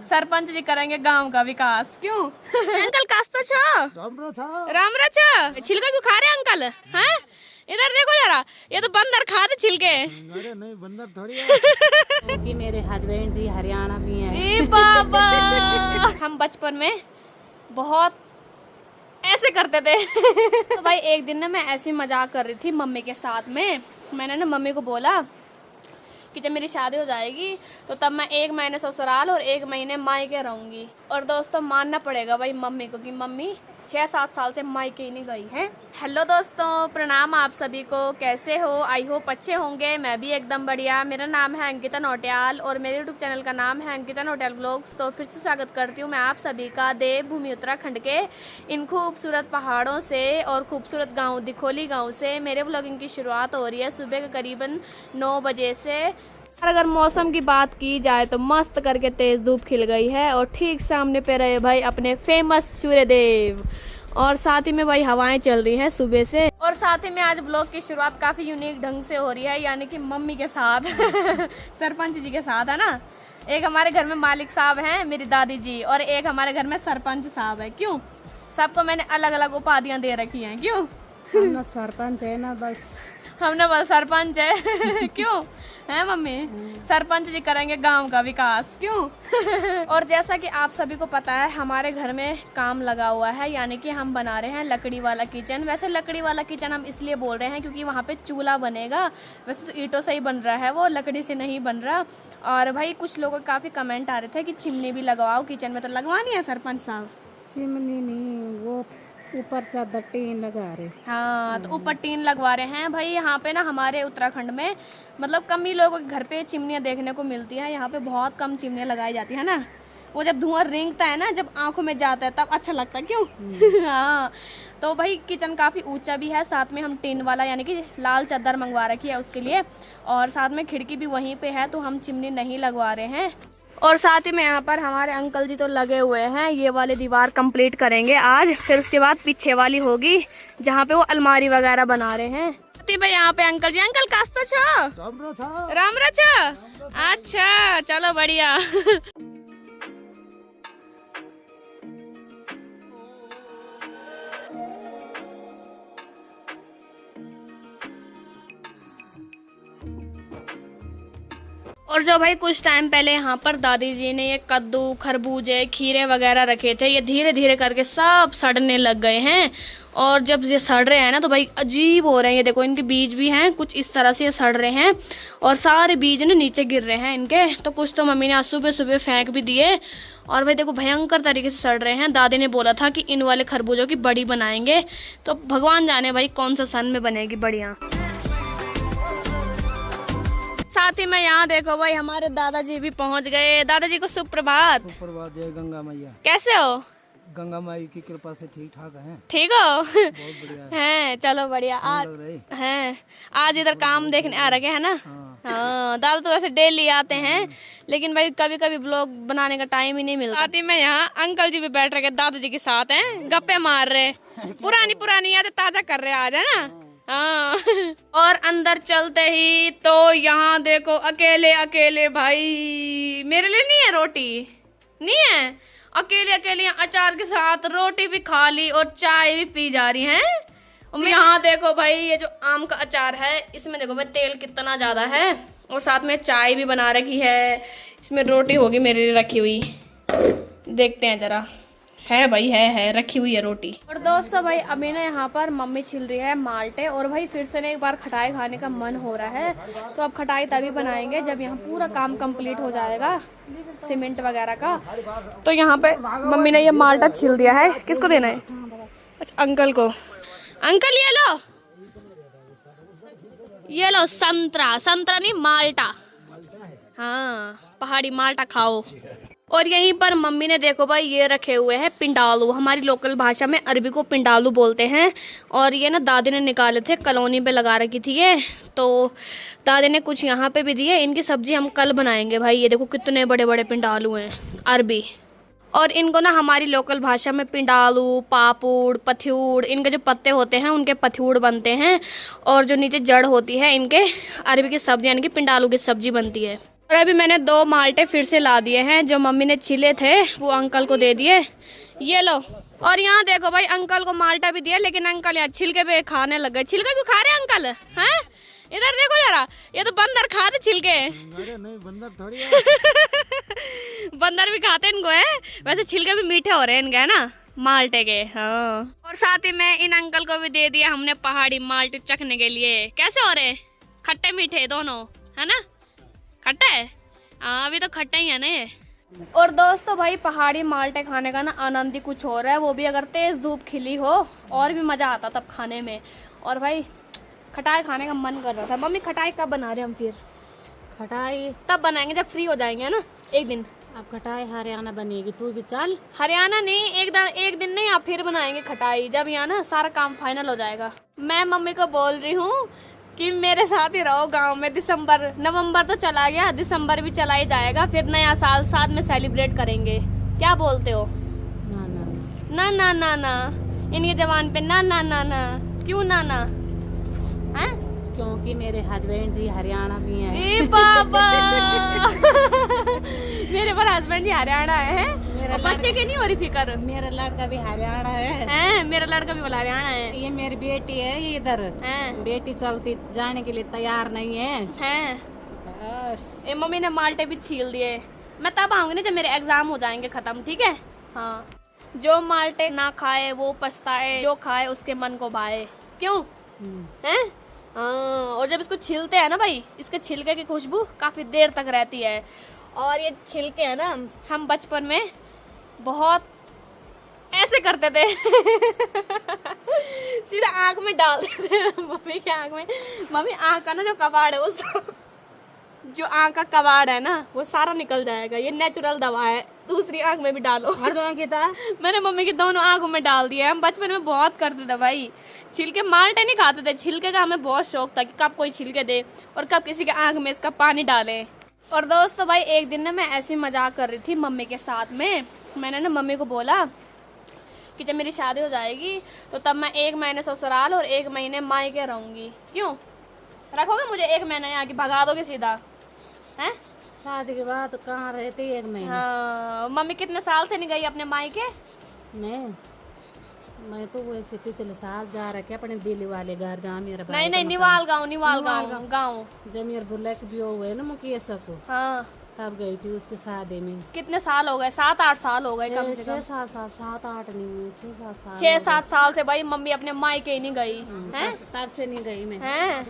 सरपंच जी करेंगे गांव का विकास। क्यों अंकल कास्तो छो? राम छो। छिलका क्यों खा रहे अंकल? हैं इधर देखो जरा, ये तो बंदर खा रहे छिलके। अरे नहीं, बंदर थोड़ी है। कि मेरे हस्बैंड जी हरियाणा भी हैं। ए बाबा हम बचपन में बहुत ऐसे करते थे। तो भाई एक दिन ना मैं ऐसी मजाक कर रही थी मम्मी के साथ में। मैंने ना मम्मी को बोला कि जब मेरी शादी हो जाएगी तो तब मैं 1 महीने ससुराल और 1 महीने मायके रहूंगी। और दोस्तों मानना पड़ेगा भाई मम्मी को कि मम्मी 6-7 साल से मायके ही नहीं गई है। हेलो दोस्तों, प्रणाम आप सभी को। कैसे हो? आई होप अच्छे होंगे। मैं भी एकदम बढ़िया। मेरा नाम है अंकिता नौटियाल और मेरे यूट्यूब चैनल का नाम है अंकिता नौटियाल व्लॉग्स। तो फिर से स्वागत करती हूँ मैं आप सभी का देवभूमि उत्तराखंड के इन खूबसूरत पहाड़ों से और खूबसूरत गाँव दिखोली गाँव से। मेरे व्लॉगिंग की शुरुआत हो रही है सुबह के करीबन 9 बजे से। अगर मौसम की बात की जाए तो मस्त करके तेज धूप खिल गई है और ठीक सामने पे रहे भाई अपने फेमस सूर्यदेव। और साथ ही में भाई हवाएं चल रही हैं सुबह से। और साथ ही में आज ब्लॉग की शुरुआत काफी यूनिक ढंग से हो रही है, यानी कि मम्मी के साथ सरपंच जी के साथ, है ना। एक हमारे घर में मालिक साहब हैं, मेरी दादी जी, और एक हमारे घर में सरपंच साहब है। क्यों सबको मैंने अलग अलग उपाधियां दे रखी हैं। क्यों हम ना सरपंच है ना, बस हमने बस सरपंच है। क्यों है मम्मी? सरपंच जी करेंगे गांव का विकास। क्यों और जैसा कि आप सभी को पता है हमारे घर में काम लगा हुआ है, यानी कि हम बना रहे हैं लकड़ी वाला किचन। वैसे लकड़ी वाला किचन हम इसलिए बोल रहे हैं क्योंकि वहाँ पे चूल्हा बनेगा। वैसे तो ईंटों से ही बन रहा है, वो लकड़ी से नहीं बन रहा। और भाई कुछ लोगों के काफ़ी कमेंट आ रहे थे कि चिमनी भी लगवाओ किचन में, तो लगवानी है सरपंच साहब? चिमनी नहीं, वो ऊपर चादर टीन लगा रहे। हाँ, तो ऊपर टीन लगवा रहे हैं भाई। यहाँ पे ना हमारे उत्तराखंड में मतलब कम ही लोगों के घर पे चिमनियाँ देखने को मिलती हैं। यहाँ पे बहुत कम चिमनियाँ लगाई जाती है ना। वो जब धुआं रेंगता है ना, जब आंखों में जाता है तब अच्छा लगता है। क्यों हाँ, तो भाई किचन काफ़ी ऊंचा भी है। साथ में हम टीन वाला यानी कि लाल चादर मंगवा रखी है उसके लिए, और साथ में खिड़की भी वहीं पे है, तो हम चिमनी नहीं लगवा रहे हैं। और साथ ही में यहाँ पर हमारे अंकल जी तो लगे हुए हैं, ये वाली दीवार कंप्लीट करेंगे आज। फिर उसके बाद पीछे वाली होगी जहाँ पे वो अलमारी वगैरह बना रहे हैं। भाई यहाँ पे अंकल जी, अंकल कास्तो छो? राम छो। अच्छा चलो बढ़िया। और जो भाई कुछ टाइम पहले यहाँ पर दादी जी ने ये कद्दू, खरबूजे, खीरे वगैरह रखे थे, ये धीरे धीरे करके सब सड़ने लग गए हैं। और जब ये सड़ रहे हैं ना तो भाई अजीब हो रहे हैं। ये देखो इनके बीज भी हैं कुछ इस तरह से, ये सड़ रहे हैं और सारे बीज ना नीचे गिर रहे हैं इनके। तो कुछ तो मम्मी ने आज सुबह सुबह फेंक भी दिए। और भाई देखो भयंकर तरीके से सड़ रहे हैं। दादी ने बोला था कि इन वाले खरबूजों की बड़ी बनाएंगे, तो भगवान जाने भाई कौन सा सन में बनेगी बढ़िया। साथ ही में यहाँ देखो भाई हमारे दादाजी भी पहुँच गए। दादाजी को सुप्रभात। सुप्रभात। जय गंगा मैया। कैसे हो? गंगा माई की कृपा से ठीक ठाक है। ठीक हो? बहुत बढ़िया हैं, चलो बढ़िया। आज हैं, आज इधर काम देखने आ रखे हैं ना। हाँ, दादा तो वैसे डेली आते हैं, लेकिन भाई कभी कभी ब्लॉग बनाने का टाइम ही नहीं मिलता। साथ ही में यहाँ अंकल जी भी बैठ रखे दादाजी के साथ हैं, गप्पे मार रहे, पुरानी यादें ताजा कर रहे आज, है ना। हाँ। और अंदर चलते ही तो यहाँ देखो अकेले अकेले भाई, मेरे लिए नहीं है रोटी, नहीं है, अकेले अकेले अचार के साथ रोटी भी खा ली और चाय भी पी जा रही हैं। और यहाँ देखो भाई ये जो आम का अचार है, इसमें देखो भाई तेल कितना ज्यादा है, और साथ में चाय भी बना रखी है। इसमें रोटी होगी मेरे लिए रखी हुई, देखते हैं जरा। है भाई, है रखी हुई है रोटी। और दोस्तों भाई अभी ना यहाँ पर मम्मी छिल रही है माल्टे, और भाई फिर से ना एक बार खटाई खाने का मन हो रहा है। तो अब खटाई तभी बनाएंगे जब यहाँ पूरा काम कंप्लीट हो जाएगा सीमेंट वगैरह का। तो यहाँ पे मम्मी ने ये माल्टा छिल दिया है। किसको देना है? अच्छा अंकल को। अंकल ये लो संतरा नहीं माल्टा। हाँ, पहाड़ी माल्टा खाओ। और यहीं पर मम्मी ने देखो भाई ये रखे हुए हैं पिंडालू, हमारी लोकल भाषा में अरबी को पिंडालू बोलते हैं। और ये ना दादी ने निकाले थे, कॉलोनी पे लगा रखी थी ये, तो दादी ने कुछ यहाँ पे भी दिए। इनकी सब्जी हम कल बनाएंगे भाई। ये देखो कितने बड़े बड़े पिंडालू हैं अरबी। और इनको ना हमारी लोकल भाषा में पिंडालू, पापुड़, पथ्यूड़, इनके जो पत्ते होते हैं उनके पथ्यूड़ बनते हैं। और जो नीचे जड़ होती है इनके, अरबी की सब्जी यानी कि पिंडालू की सब्जी बनती है। और अभी मैंने 2 माल्टे फिर से ला दिए हैं, जो मम्मी ने छिले थे वो अंकल को दे दिए। ये लो। और यहाँ देखो भाई, अंकल को माल्टा भी दिया, लेकिन अंकल यहाँ छिलके पे खाने लग गए। छिलके क्यों खा रहे अंकल? हैं? इधर देखो जरा, ये तो बंदर खा रहे छिलके। अरे नहीं, बंदर थोड़ी है। बंदर भी खाते इनको है। वैसे छिलके भी मीठे हो रहे हैं इनके, है ना, माल्टे के। हाँ। और साथ ही में इन अंकल को भी दे दिया हमने पहाड़ी माल्टे चखने के लिए। कैसे हो रहे? खट्टे मीठे दोनों, है ना? खट्टा है? हाँ, अभी तो खट्टा ही है ना ये। और दोस्तों भाई, पहाड़ी माल्टे खाने का ना आनंद ही कुछ हो रहा है, वो भी अगर तेज धूप खिली हो, और भी मजा आता तब खाने में। और भाई खटाई खाने का मन कर रहा था। मम्मी खटाई कब बना रहे हम? फिर खटाई तब बनाएंगे जब फ्री हो जाएंगे, है ना, एक दिन। अब खटाई हरियाणा बनेगी, तू भी चल। हरियाणा नहीं, एक दिन नहीं, आप फिर बनाएंगे खटाई, जब यहाँ ना सारा काम फाइनल हो जाएगा। मैं मम्मी को बोल रही हूँ कि मेरे साथ ही रहो गांव में। नवंबर तो चला गया, दिसंबर भी चला ही जाएगा, फिर नया साल साथ में सेलिब्रेट करेंगे। क्या बोलते हो? ना ना ना ना ना ना, इनके जवान पे ना ना ना ना। क्यों ना ना? हैं? क्योंकि मेरे हस्बैंड जी हरियाणा भी हैं। ए बाबा। मेरे पर हस्बैंड जी हरियाणा है, और बच्चे की नहीं हो रही फिक्र? मेरा लड़का भी हरियाणा है। मेरा लड़का भी बोला हरियाणा है। ये मेरी बेटी है, ये इधर बेटी चलती जाने के लिए तैयार नहीं है। ए मम्मी ने माल्टे भी छील दिए। मैं तब आऊंगी ना जब मेरे एग्जाम हो जाएंगे खत्म, ठीक है? हाँ। जो माल्टे ना खाए वो पछताए, जो खाए उसके मन को भाए। क्यों? हैं? हाँ। और जब इसको छीलते हैं ना भाई, इसके छिलके की खुशबू काफी देर तक रहती है। और ये छिलके है ना, हम बचपन में बहुत ऐसे करते थे। सीधा आँख में डाल देते थे मम्मी के आँख में। मम्मी आँख का ना जो कबाड़ है, वो जो आँख का कबाड़ है ना, वो सारा निकल जाएगा। ये नेचुरल दवा है, दूसरी आँख में भी डालो। हर दोनों की था। मैंने मम्मी की दोनों आँखों में डाल दिया। हम बचपन में बहुत करते थे भाई। छिलके माल्टे नहीं खाते थे, छिलके का हमें बहुत शौक था कि कब कोई छिलके दे और कब किसी के आँख में इसका पानी डाले। और दोस्तों भाई, एक दिन ना मैं ऐसी मजाक कर रही थी मम्मी के साथ में। मैंने ना मम्मी को बोला कि जब मेरी शादी हो जाएगी तो तब मैं 1 महीने ससुराल और 1 महीने मायके रहूंगी। क्यों रखोगे मुझे 1 महीना यहाँ की? भगा दोगे सीधा? हैं? शादी के बाद कहाँ रहती 1 महीना? हाँ। मम्मी कितने साल से नहीं गई अपने मायके? मैं तो वैसे पिछले साल जा रखे अपने दिल्ली वाले घर, जहाँ मेरा भाई नहीं, निवाल गाँव। जब मेरे बुल्लक भी हुए ना मुकेश को, हाँ, तब गई थी उसके शादी में। कितने साल हो गए? 7-8 साल हो गए कम से कम। 6-7 साल, 7-8 नहीं हुए, 6-7 साल। 6-7 साल से भाई मम्मी अपने मायके ही नहीं गई हैं? तब से नहीं गई मैं। हैं?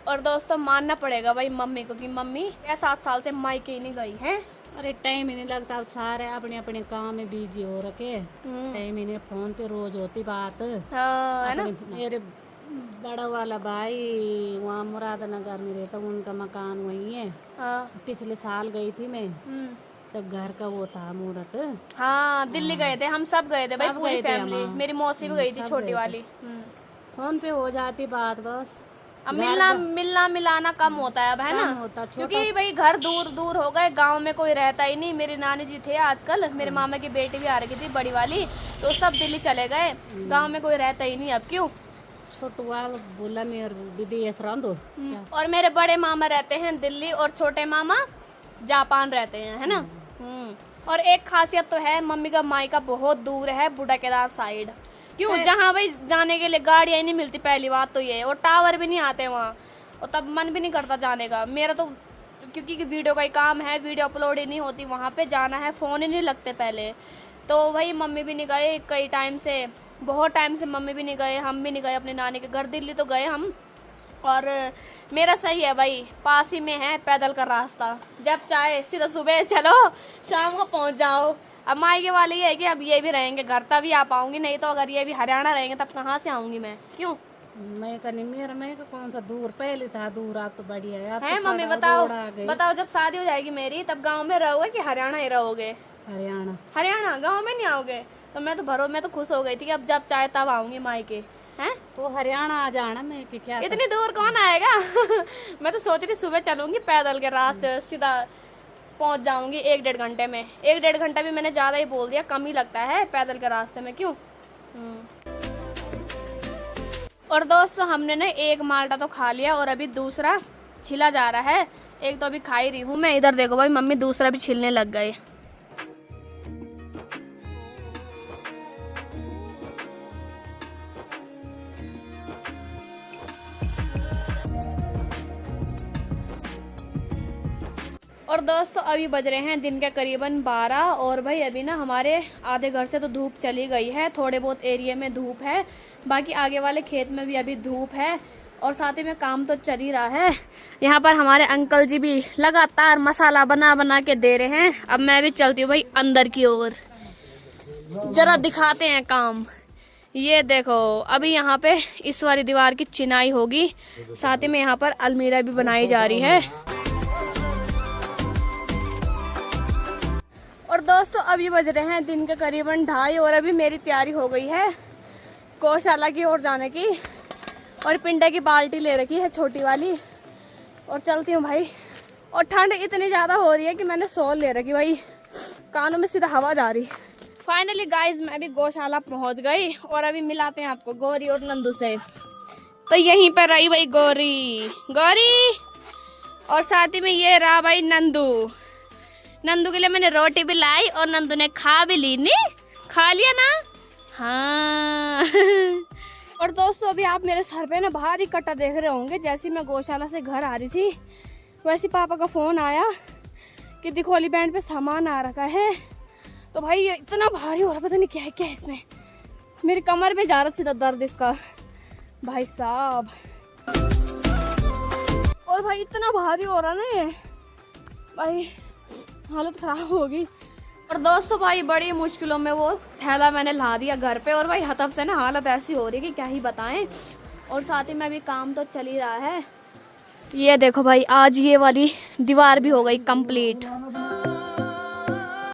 और दोस्तों मानना पड़ेगा भाई मम्मी को कि मम्मी 6-7 साल से मायके ही नहीं गई हैं। अरे टाइम ही नहीं लगता, अब सारे अपने अपने काम में बिजी हो रखे। टाइम ही नहीं, फोन पे रोज होती बात। हाँ, है ना? मेरे बड़ा वाला भाई वहाँ मुरादनगर में रहता, उनका मकान वही है। हाँ। पिछले साल गई थी मैं, तब घर का वो था मुहूर्त। हाँ, दिल्ली गए थे, हम सब गए थे भाई, सब पूरी गए थे फैमिली। हम। मेरी मौसी भी गई थी, सब छोटी गए थे। वाली। फोन पे हो जाती बात बस। अब मिलना मिलाना कम होता है अब, है ना? कम होता, छोटा। क्योंकि भाई घर दूर दूर हो गए, गांव में कोई रहता ही नहीं। मेरी नानी जी थे आजकल, मेरे मामा की बेटी भी आ रही थी बड़ी वाली, तो सब दिल्ली चले गए। गांव में कोई रहता ही नहीं अब। क्यों? छोटुआ बोला मेरे विदेश रंदो। और मेरे बड़े मामा रहते हैं दिल्ली और छोटे मामा जापान रहते हैं, है ना? और एक खासियत तो है, मम्मी का मायका बहुत दूर है, बूढ़ा केदार साइड। क्यों? जहाँ भाई जाने के लिए गाड़ियाँ ही नहीं मिलती, पहली बात तो ये, और टावर भी नहीं आते वहाँ, और तब मन भी नहीं करता जाने का मेरा तो, क्योंकि वीडियो का ही काम है, वीडियो अपलोड ही नहीं होती, वहाँ पे जाना है, फ़ोन ही नहीं लगते पहले। तो भाई मम्मी भी नहीं गए कई टाइम से, बहुत टाइम से मम्मी भी नहीं गए, हम भी नहीं गए अपने नानी के घर। दिल्ली तो गए हम, और मेरा सही है भाई, पास ही में है, पैदल का रास्ता। जब चाहे सीधा सुबह चलो, शाम को पहुँच जाओ। अब मायके वाले ये है कि अब ये भी रहेंगे घर, तभी आ पाऊंगी, नहीं तो अगर ये भी हरियाणा रहेंगे तब कहाँ से आऊंगी मैं? क्यों? मैं कहीं मेरा मैं कौन सा दूर, पहले था दूर, आप तो बढ़िया है। है मम्मी, बताओ जब शादी हो जाएगी मेरी तब गांव में रहोगे कि हरियाणा ही रहोगे? हरियाणा। गांव में नहीं आओगे? तो मैं तो खुश हो गई थी कि अब जब चाहे तब आऊंगी मायके। हैं? तो हरियाणा आ जाना, मैं कि क्या इतनी दूर कौन आएगा? मैं तो सोच रही सुबह चलूंगी पैदल के रास्ते, सीधा पहुंच जाऊंगी 1-1.5 घंटे में। 1-1.5 घंटा भी मैंने ज्यादा ही बोल दिया, कम ही लगता है पैदल के रास्ते में। क्यों? और दोस्तों हमने ना 1 माल्टा तो खा लिया और अभी दूसरा छिला जा रहा है। एक तो अभी खा ही रही हूँ मैं। इधर देखो भाई मम्मी दूसरा भी छिलने लग गए। और दोस्तों अभी बज रहे हैं दिन के करीबन 12 और भाई अभी ना हमारे आधे घर से तो धूप चली गई है। थोड़े बहुत एरिया में धूप है, बाकी आगे वाले खेत में भी अभी धूप है और साथ ही में काम तो चल ही रहा है। यहाँ पर हमारे अंकल जी भी लगातार मसाला बना बना के दे रहे हैं। अब मैं भी चलती हूँ भाई अंदर की ओर, जरा दिखाते हैं काम। ये देखो अभी यहाँ पे इस वाली दीवार की चिनाई होगी, साथ ही में यहाँ पर अलमीरा भी बनाई जा रही है। और दोस्तों अभी बज रहे हैं दिन के करीबन 2:30 और अभी मेरी तैयारी हो गई है गौशाला की ओर जाने की। और पिंडे की बाल्टी ले रखी है छोटी वाली और चलती हूँ भाई। और ठंड इतनी ज़्यादा हो रही है कि मैंने सॉल ले रखी भाई, कानों में सीधा हवा जा रही। फाइनली गाइज मैं भी गौशाला पहुँच गई और अभी मिलाते हैं आपको गौरी और नंदू से। तो यहीं पर रही भाई गौरी और साथ ही में ये रहा भाई नंदू। नंदू के लिए मैंने रोटी भी लाई और नंदू ने खा भी ली। नहीं खा लिया ना? हाँ। और दोस्तों अभी आप मेरे सर पे ना भारी कटा देख रहे होंगे। जैसे मैं गौशाला से घर आ रही थी वैसे पापा का फ़ोन आया कि दिखोली बैंड पे सामान आ रखा है। तो भाई ये इतना भारी हो रहा, पता नहीं क्या है क्या है इसमें। मेरी कमर में जा रहा सीधा दर्द इसका भाई साहब। और भाई इतना भारी हो रहा ना ये भाई, हालत खराब होगी। और दोस्तों भाई बड़ी मुश्किलों में वो थैला मैंने ला दिया घर पे और भाई हतब से ना हालत ऐसी हो रही है कि क्या ही बताएं। और साथ ही में अभी काम तो चल ही रहा है। ये देखो भाई आज ये वाली दीवार भी हो गई कंप्लीट।